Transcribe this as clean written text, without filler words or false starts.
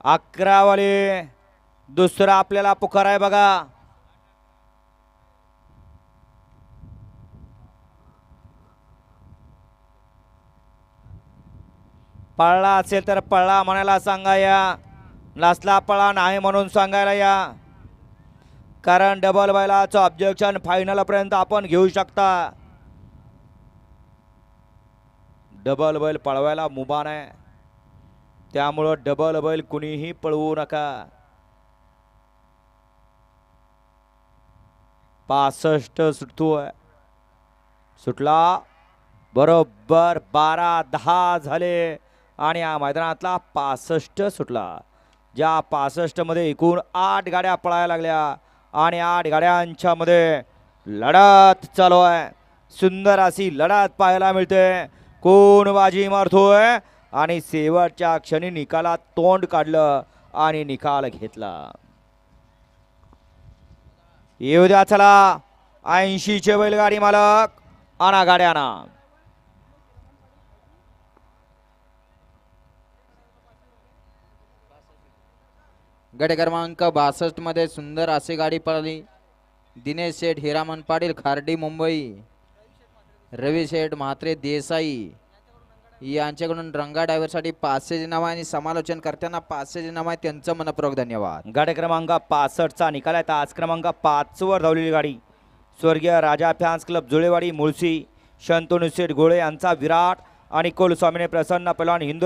11 वाले दुसरा आपल्याला पुकार आहे बघा. पळला असेल तर पळला म्हणायला सांगा या, नसला पळा नाही म्हणून सांगायला या. कारण डबल बैलाचं ऑब्जेक्शन फायनल पर्यंत आपण घेऊ शकता. डबल बैल पळवायला मुभा नाही, त्यामुळं डबल बैल कुणीही पळवू नका. 65 सुटतोय, सुटला बरोबर 12-10 झाले आणि या मैदानातला 65 सुटला. ज्या 65 मध्ये एकूण 8 गाड्या पळायला लागल्या आणि 8 गाड्यांच्या मध्ये लढत चालू आहे. सुंदर अशी लढत पाहायला मिळते. कोण बाजी मारतोय आणि शेवटच्या क्षणी निकालात तोंड काढलं आणि निकाल घेतला. येऊ द्या चला 80 चे बैलगाडी मालक आणा गाड्याना. गट क्रमांक 62 मध्ये सुंदर अशी गाडी पळाली. दिनेश शेठ हिरामन पाटील खार्डी मुंबई, रवी शेठ म्हात्रे देसाई यांच्याकडून रंगा ड्रायव्हरसाठी 500 नाव आणि समालोचन करताना 500 नाव आहे, त्यांचं मनपूर्वक धन्यवाद. गाडी क्रमांक 65 चा निकाल आहे. तास क्रमांक 5 वर धावलेली गाडी स्वर्गीय राजा फॅन्स क्लब जुळेवाडी मुळशी, शंतनू शेठ गोळे यांचा विराट आणि कुलस्वामीने प्रसन्न पैलवान हिंदू